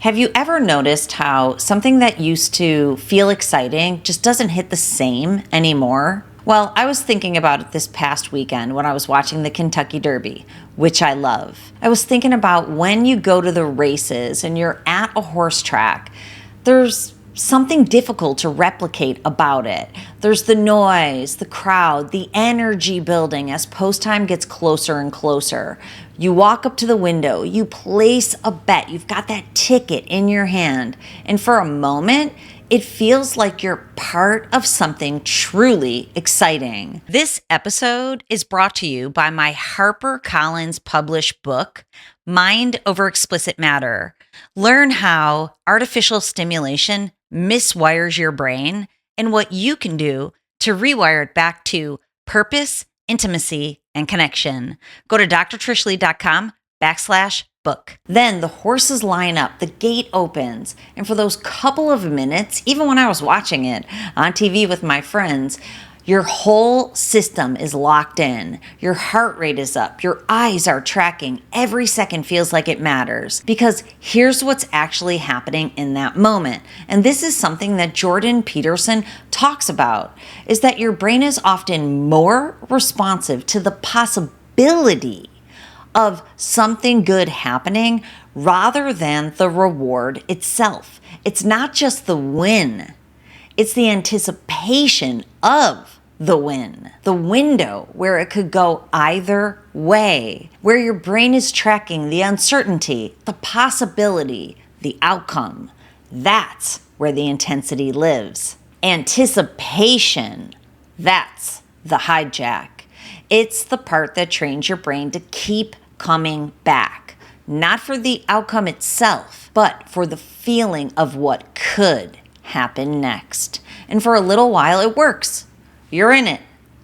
Have you ever noticed how something that used to feel exciting just doesn't hit the same anymore? Well, I was thinking about it this past weekend when I was watching the Kentucky Derby, which I love. I was thinking about when you go to the races and you're at a horse track, there's something difficult to replicate about it. There's the noise, the crowd, the energy building as post time gets closer and closer. You walk up to the window, you place a bet, you've got that ticket in your hand, and for a moment, it feels like you're part of something truly exciting. This episode is brought to you by my HarperCollins published book, Mind Over Explicit Matter. Learn how artificial stimulation miswires your brain and what you can do to rewire it back to purpose, intimacy, and connection. Go to drtrishleigh.com/book. Then the horses line up, the gate opens, and for those couple of minutes, even when I was watching it on TV with my friends, your whole system is locked in. Your heart rate is up. Your eyes are tracking. Every second feels like it matters. Because here's what's actually happening in that moment. And this is something that Jordan Peterson talks about, is that your brain is often more responsive to the possibility of something good happening rather than the reward itself. It's not just the win. It's the anticipation of the win, the window where it could go either way, where your brain is tracking the uncertainty, the possibility, the outcome. That's where the intensity lives. Anticipation, that's the hijack. It's the part that trains your brain to keep coming back, not for the outcome itself, but for the feeling of what could happen next. And for a little while, it works. You're in it.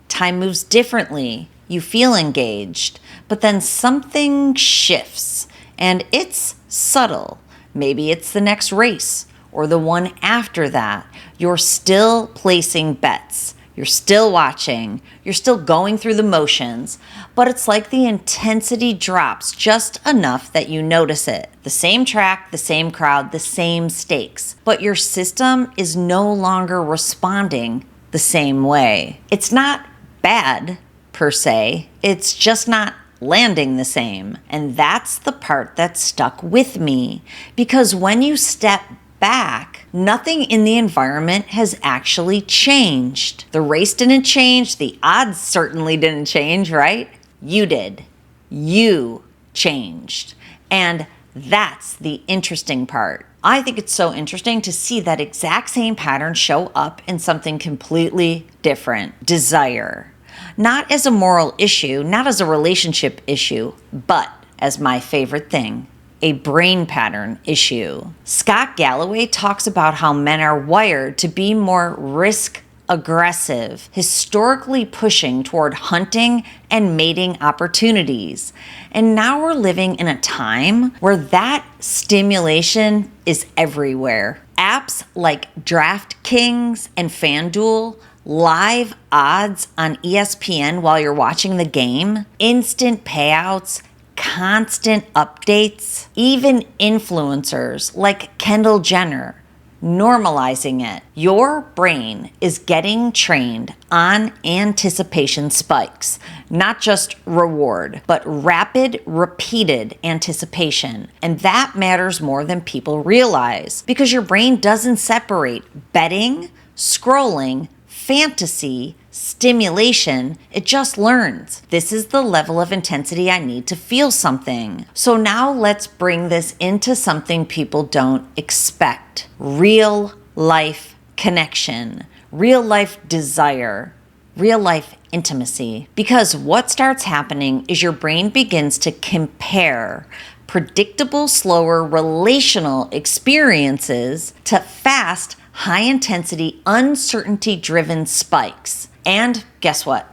Time moves differently. You feel engaged. But then something shifts, and it's subtle. Maybe it's the next race or the one after that. You're still placing bets. You're still watching. You're still going through the motions, but it's like the intensity drops just enough that you notice it. The same track, the same crowd, the same stakes, but your system is no longer responding the same way. It's not bad per se. It's just not landing the same. And that's the part that stuck with me, because when you step back, nothing in the environment has actually changed. The race didn't change. The odds certainly didn't change, right? You did. You changed. And that's the interesting part. I think it's so interesting to see that exact same pattern show up in something completely different. Desire. Not as a moral issue, not as a relationship issue, but as my favorite thing, a brain pattern issue. Scott Galloway talks about how men are wired to be more risk aggressive, historically pushing toward hunting and mating opportunities. And now we're living in a time where that stimulation is everywhere. Apps like DraftKings and FanDuel, live odds on ESPN while you're watching the game, instant payouts, constant updates, even influencers like Kendall Jenner normalizing it. Your brain is getting trained on anticipation spikes, not just reward, but rapid, repeated anticipation. And that matters more than people realize, because your brain doesn't separate betting, scrolling, fantasy, stimulation. It just learns. This is the level of intensity I need to feel something. So now let's bring this into something people don't expect. Real life connection, real life desire, real life intimacy. Because what starts happening is your brain begins to compare predictable, slower relational experiences to fast, high-intensity, uncertainty-driven spikes. And guess what?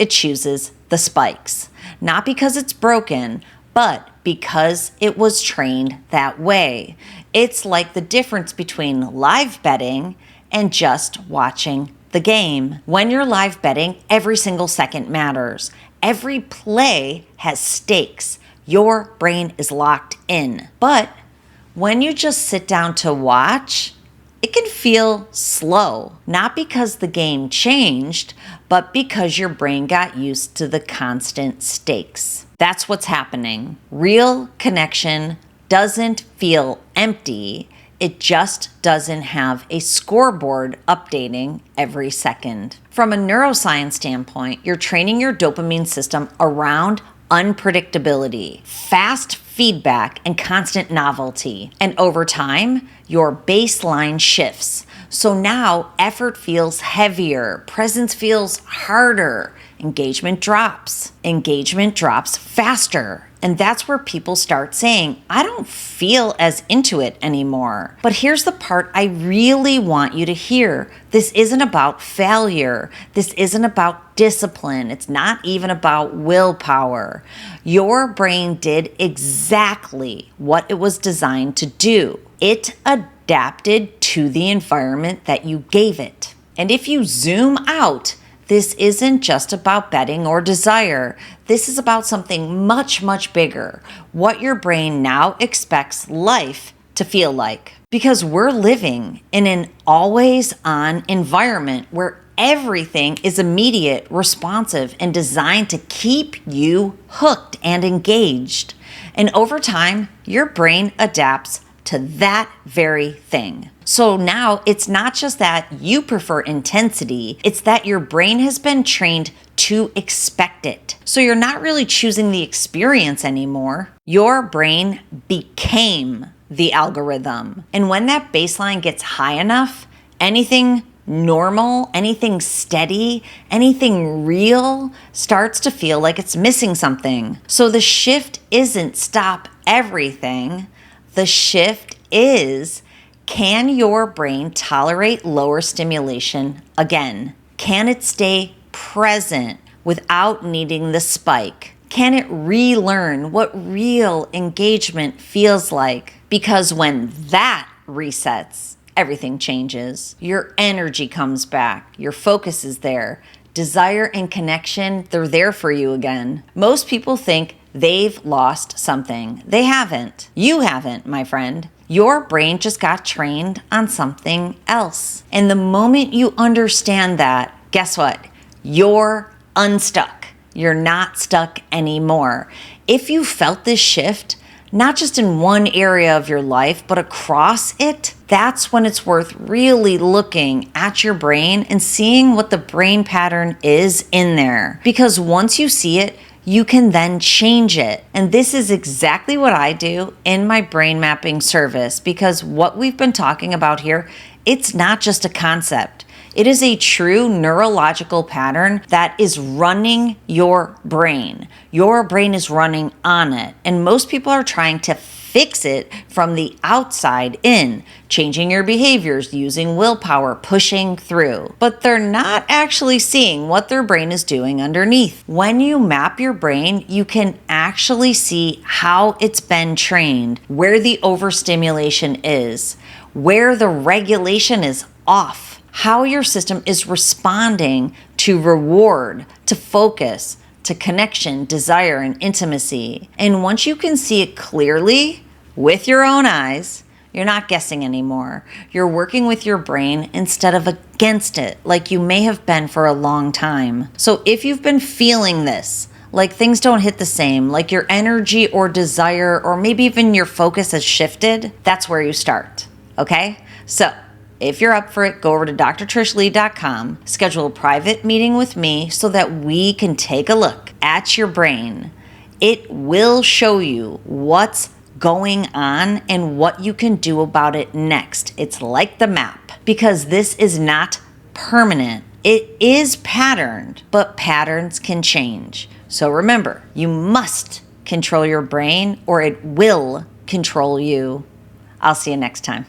It chooses the spikes. Not because it's broken, but because it was trained that way. It's like the difference between live betting and just watching the game. When you're live betting, every single second matters. Every play has stakes. Your brain is locked in. But When you just sit down to watch, it can feel slow, not because the game changed, but because your brain got used to the constant stakes. That's what's happening. Real connection doesn't feel empty. It just doesn't have a scoreboard updating every second. From a neuroscience standpoint, you're training your dopamine system around unpredictability, fast feedback, and constant novelty. And over time, your baseline shifts. So now effort feels heavier, presence feels harder, engagement drops. Engagement drops faster. And that's where people start saying, I don't feel as into it anymore. But here's the part I really want you to hear. This isn't about failure. This isn't about discipline. It's not even about willpower. Your brain did exactly what it was designed to do. It adapted to the environment that you gave it. And if you zoom out, this isn't just about betting or desire. This is about something much, much bigger. What your brain now expects life to feel like. Because we're living in an always-on environment where everything is immediate, responsive, and designed to keep you hooked and engaged. And over time, your brain adapts to that very thing. So now it's not just that you prefer intensity, it's that your brain has been trained to expect it. So you're not really choosing the experience anymore. Your brain became the algorithm. And when that baseline gets high enough, anything normal, anything steady, anything real starts to feel like it's missing something. So the shift isn't stop everything. The shift is, can your brain tolerate lower stimulation again? Can it stay present without needing the spike? Can it relearn what real engagement feels like? Because when that resets, everything changes. Your energy comes back. Your focus is there. Desire and connection, they're there for you again. Most people think they've lost something. They haven't. You haven't, my friend. Your brain just got trained on something else. And the moment you understand that, guess what? You're unstuck. You're not stuck anymore. If you felt this shift, not just in one area of your life, but across it, that's when it's worth really looking at your brain and seeing what the brain pattern is in there. Because once you see it, you can then change it. And this is exactly what I do in my brain mapping service, because what we've been talking about here, it's not just a concept. It is a true neurological pattern that is running your brain. Your brain is running on it. And most people are trying to fix it from the outside in, changing your behaviors, using willpower, pushing through. But they're not actually seeing what their brain is doing underneath. When you map your brain, you can actually see how it's been trained, where the overstimulation is, where the regulation is off, how your system is responding to reward, to focus, to connection, desire, and intimacy. And once you can see it clearly with your own eyes, you're not guessing anymore. You're working with your brain instead of against it, like you may have been for a long time. So if you've been feeling this, like things don't hit the same, like your energy or desire, or maybe even your focus has shifted, that's where you start, okay? So if you're up for it, go over to drtrishleigh.com, schedule a private meeting with me so that we can take a look at your brain. It will show you what's going on and what you can do about it next. It's like the map, because this is not permanent. It is patterned, but patterns can change. So remember, you must control your brain or it will control you. I'll see you next time.